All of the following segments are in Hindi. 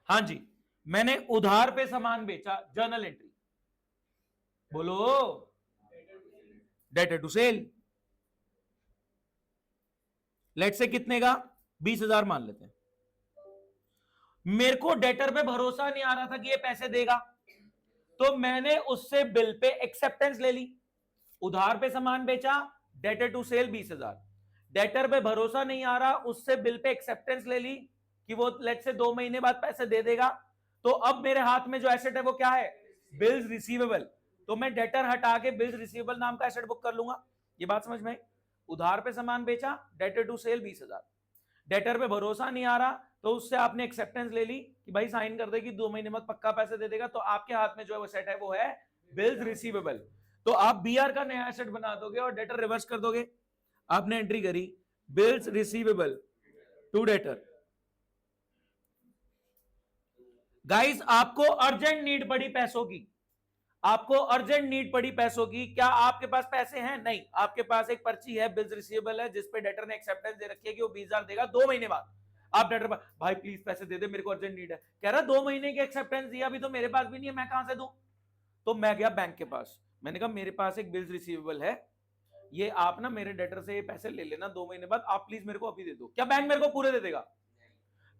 हाँ जी, मैंने उधार पे सामान बेचा, जर्नल एंट्री बोलो। Debtor to cell, late say कितने का, 20,000 मान लेते हैं। मेरे को डेटर पे भरोसा नहीं आ रहा था कि ये पैसे देगा, तो मैंने उससे बिल पे एक्सेप्टेंस ले ली। उधार पे सामान बेचा, डेटर टू सेल 20,000। डेटर पे भरोसा नहीं आ रहा, उससे बिल पे एक्सेप्टेंस ले ली कि वो लेट से 2 महीने बाद पैसे दे देगा। तो अब मेरे हाथ में जो एसेट है वो क्या है, बिल्स रिसीवेबल। तो मैं डेटर हटा के बिल्स रिसीवेबल नाम का एसेट बुक कर लूंगा। ये बात समझ में आई? उधार पे सामान बेचा, डेटर टू सेल 20,000। डेटर पे भरोसा नहीं आ रहा, तो उससे आपने एक्सेप्टेंस ले ली कि भाई साइन कर दे कि 2 महीने बाद पक्का पैसे दे देगा। तो आपके हाथ में जो है वो सेट है, वो है बिल्स रिसीवेबल। तो आप बीआर का नया एसेट बना दोगे और डेटर रिवर्स कर दोगे। आपने एंट्री करी bills receivable to debtor. Guys, आपको अर्जेंट नीड पड़ी पैसों की, आपको अर्जेंट नीड पड़ी पैसों की। क्या आपके पास पैसे हैं? नहीं। आपके पास एक पर्ची है, बिल्स रिसीवेबल है, जिसपे डेटर ने एक्सेप्टेंस दे रखी है कि वो 20,000 देगा 2 महीने बाद। आप डेटर पर, भाई प्लीज पैसे दे दे, मेरे को अर्जेंट नीड है। कह रहा 2 महीने की एक्सेप्टेंस दिया, अभी तो मेरे पास भी नहीं है, मैं कहां से दूं? तो मैं गया बैंक के पास, मैंने कहा मेरे पास एक बिल्स रिसीवेबल है, ये आप ना मेरे डेटर से ये पैसे ले लेना 2 महीने बाद, आप प्लीज मेरे को अभी दे दो। क्या बैंक मेरे को पूरे दे देगा?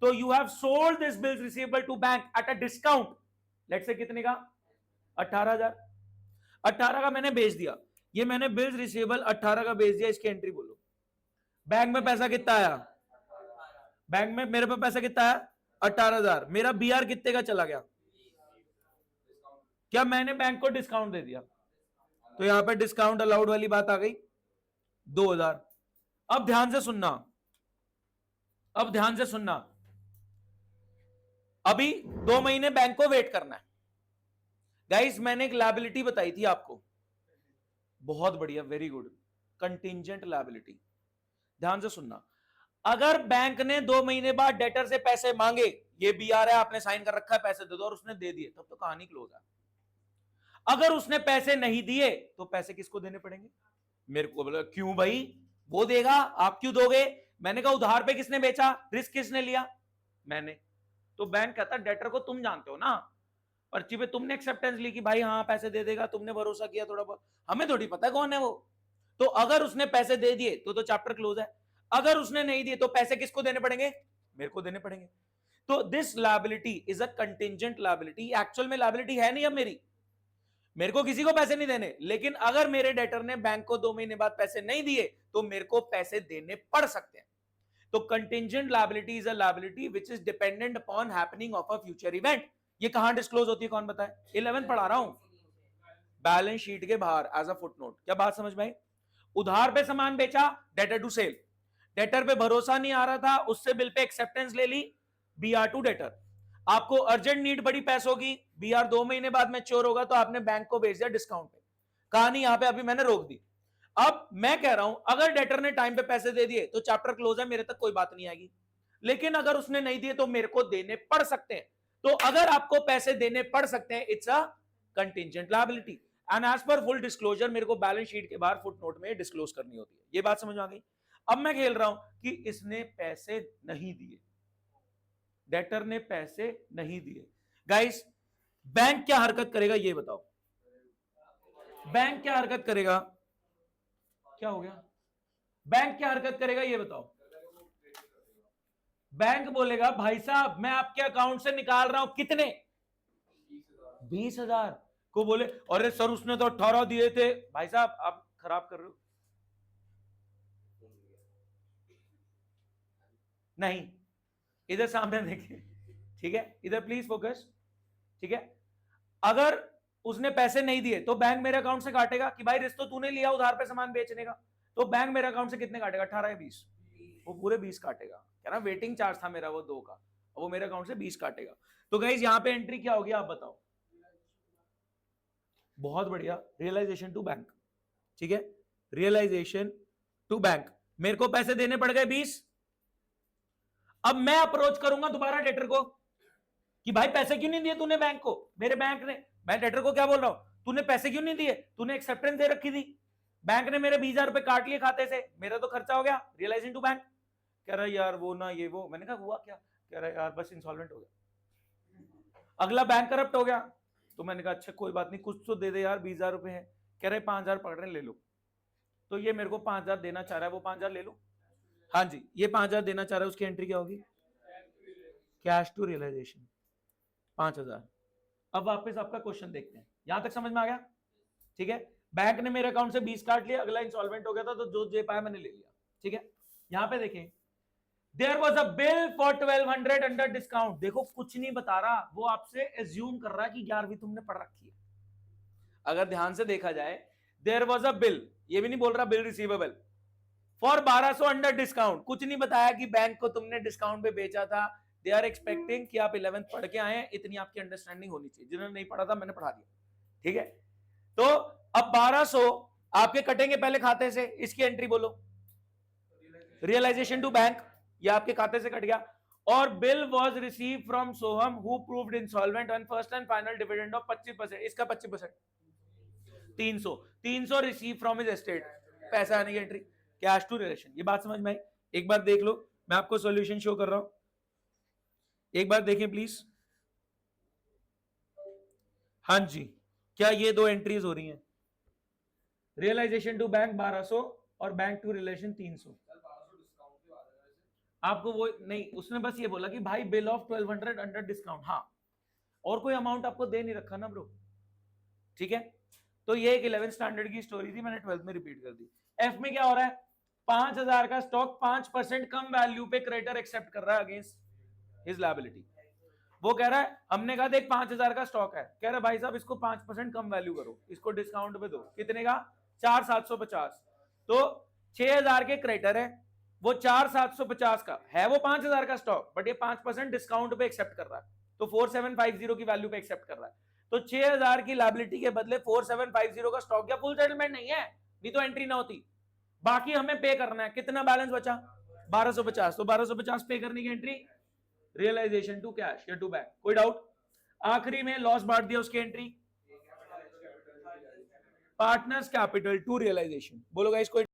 तो you have sold this bills receivable to bank at a discount. Let's say कितने का? 18,000। 18 का मैंने बेच दिया। ये मैंने बिल्स रिसीवेबल 18 का बेच दिया, इसकी एंट्री बोलो। बैंक में पैसा कितना आया? बैंक में मेरे पास पैसा कितना आया? 18,000। मेरा बीआर कितने का चला गया? क्या मैंने बैंक को डिस्काउंट दे दिया? तो यहां पर डिस्काउंट अलाउड वाली बात आ गई, 2,000। अब ध्यान से सुनना, अब ध्यान से सुनना। अभी 2 महीने बैंक को वेट करना है। गाइस, मैंने एक लायबिलिटी बताई थी आपको, बहुत बढ़िया, वेरी गुड, कंटिंजेंट लायबिलिटी। ध्यान से सुनना। अगर बैंक ने 2 महीने बाद डेटर से पैसे मांगे, ये बीआर है, आपने साइन कर रखा है, पैसे दे दो, और उसने दे दिए, तब तो कहानी क्लोज है। अगर उसने पैसे नहीं दिए तो पैसे किसको देने पड़ेंगे? मेरे को बोला क्यों भाई, वो देगा, आप क्यों दोगे? मैंने कहा उधार पे किसने बेचा, रिस्क किसने लिया? मैंने। तो बैंक कहता डेटर को तुम जानते हो ना, पर्ची पे तुमने एक्सेप्टेंस ली कि भाई हाँ पैसे दे देगा, तुमने भरोसा किया थोड़ा बहुत, हमें थोड़ी पता है कौन है वो। तो अगर उसने पैसे दे दिए तो चैप्टर क्लोज है। अगर उसने नहीं दिए तो पैसे किसको देने पड़ेंगे? मेरे को देने पड़ेंगे। तो this liability is a contingent liability. Actual में लायबिलिटी है नहीं अब मेरी, मेरे को किसी को पैसे नहीं देने, लेकिन अगर मेरे डेटर ने बैंक को 2 महीने बाद पैसे नहीं दिए तो मेरे को पैसे देने पड़ सकते हैं। तो contingent liability is a liability which is dependent upon happening of a future event. ये कहां डिस्क्लोज होती है, कौन बताए? 11th पढ़ा रहा हूं, बैलेंस शीट के बाहर एज अ फुटनोट। क्या बात समझ में आई? उधार पे सामान बेचा, डेटर टू सेल। डेटर पे भरोसा नहीं आ रहा था, उससे बिल पे एक्सेप्टेंस ले ली, बीआर टू डेटर। आपको अर्जेंट नीड बड़ी पैसों की, बीआर 2 महीने बाद मैच्योर होगा, तो आपने बैंक को भेज दिया डिस्काउंट पे। कहानी यहां पे अभी मैंने रोक दी। अब मैं कह रहा हूं अगर डेटर ने टाइम पे पैसे दे दिए तो चैप्टर क्लोज है, मेरे तक कोई बात नहीं आएगी। लेकिन अगर उसने नहीं दिए तो मेरे को देने पड़ सकते हैं। तो अगर आपको पैसे देने पड़ सकते हैं, it's a contingent liability, and as per full disclosure मेरे को बैलेंस शीट के बाहर फुटनोट में डिस्क्लोज करनी होती है। ये बात समझ में आ गई? अब मैं खेल रहा हूं कि इसने पैसे नहीं दिए, डेटर ने पैसे नहीं दिए। गाइस, बैंक क्या हरकत करेगा ये बताओ? बैंक क्या हरकत करेगा? क्या हो गया? बैंक क्या हरकत करेगा ये बताओ? बैंक बोलेगा भाई साहब मैं आपके अकाउंट से निकाल रहा हूं, कितने? 20,000 को। बोले अरे सर उसने तो 18 दिए थे। भाई साहब आप खराब कर रहे हो। नहीं, इधर सामने देखिए, ठीक है, इधर प्लीज फोकस, ठीक है। अगर उसने पैसे नहीं दिए तो बैंक मेरे अकाउंट से काटेगा कि भाई रिश्तो तूने लिया उधार पे सामान बेचने का। तो बैंक मेरे अकाउंट से कितने काटेगा? 18 या 20? वो पूरे 20 काटेगा। क्या ना, वेटिंग चार्ज था मेरा वो 2 का, वो मेरे अकाउंट से 20 काटेगा। तो गाइस यहां पे एंट्री क्या होगी आप बताओ? बहुत बढ़िया, रियलाइजेशन टू बैंक, ठीक है, रियलाइजेशन टू बैंक। मेरे को पैसे देने पड़ गए 20। अब मैं अप्रोच करूंगा दोबारा डेटर को कि भाई पैसे क्यों नहीं दिए तूने बैंक को? मेरे बैंक ने, मैं डेटर को क्या बोल रहा हूं, तूने पैसे क्यों नहीं दिए? तूने एक्सेप्टेंस दे रखी थी, बैंक ने मेरे 20,000 रुपए काट लिए खाते से, मेरा तो खर्चा हो गया। Realising to bank. कह रहा यार वो ना ये वो। मैंने कहा हुआ क्या? कह रहा यार बस इंसॉल्वेंट हो गया। अगला बैंक करप्ट हो गया, तो मैंने कहा अच्छा कोई बात नहीं, कुछ तो दे दे यार, 20,000 रुपए है। कह रहे 5,000 पकड़ रहे, ले लो। तो ये मेरे को 5,000 देना चाह रहा है, वो 5,000 ले लो। हाँ जी, ये 5,000 देना चाह रहा है, उसकी एंट्री क्या होगी? Cash to realisation 5,000। अब वापस आपका क्वेश्चन देखते हैं, यहां तक समझ में आ गया? ठीक है, बैंक ने मेरे अकाउंट से 20 काट लिया, अगला इंसॉल्वेंट हो गया था, तो जो दे पाया मैंने ले लिया। ठीक है, यहां पे देखें, there was a bill for 1200 under discount. देखो कुछ नहीं बता रहा, वो आपसे एज्यूम कर रहा है कि 11वीं तुमने पढ़ रखी है। अगर ध्यान से देखा जाए, देयर वाज अ बिल, ये भी नहीं बोल रहा bill receivable for 1200 under discount, कुछ नहीं बताया कि बैंक को तुमने डिस्काउंट पे बेचा था। दे आर एक्सपेक्टिंग कि आप 11th पढ़ के आए हैं, इतनी आपकी अंडरस्टैंडिंग होनी चाहिए। जिन्होंने नहीं पढ़ा था मैंने पढ़ा दिया। ठीक है, तो अब 1200 आपके कटेंगे पहले खाते से, इसकी एंट्री बोलो, रियलाइजेशन टू बैंक, ये आपके खाते से कट गया। और bill was receive from Soham who proved insolvent on first and final dividend of 25%, इसका 25% 300 रिसीव फ्रॉम हिज एस्टेट, पैसा आने की एंट्री, कैश टू रिलेशन। ये बात समझ में आई? एक बार देख लो, मैं आपको सॉल्यूशन शो कर रहा हूं, एक बार देखें प्लीज। हाँ जी, क्या ये दो एंट्रीज हो रही हैं? रियलाइजेशन टू बैंक 1200 और बैंक टू रिलेशन 300। आपको वो नहीं, उसने बस ये बोला कि भाई बिल ऑफ 1200 अंडर डिस्काउंट, हाँ, और कोई अमाउंट आपको दे नहीं रखा ना ब्रो। ठीक है, तो ये एक 11th स्टैंडर्ड की स्टोरी थी, मैंने 12th में रिपीट कर दी। एफ में क्या हो रहा है? 5,000 का स्टॉक 5% कम वैल्यू पे क्रेडिटर एक्सेप्ट कर रहा है अगेंस्ट हिज लायबिलिटी। वो कह रहा है, हमने कहा देख 5,000 का स्टॉक है, कह रहा भाई साहब इसको 5% कम वैल्यू करो, इसको डिस्काउंट पे दो। कितने का? 4,750। तो 6,000 के क्रेडिटर है, वो 4,750 का है, वो 5,000 का स्टॉक, बट ये 5% डिस्काउंट पे एक्सेप्ट कर रहा है, तो 4,750 की वैल्यू पे एक्सेप्ट कर रहा है। तो 6,000 की लायबिलिटी के बदले 4,750 का स्टॉक या फुल सेटलमेंट नहीं है, नहीं तो एंट्री ना होती। बाकी हमें पे करना है, कितना बैलेंस बचा? 1,250। तो 1,250 पे करने की एंट्री रियलाइजेशन टू कैश या टू बैंक। कोई डाउट? आखिरी में लॉस बांट दिया, उसकी entry partners capital to realisation. बोलो गाइस कोई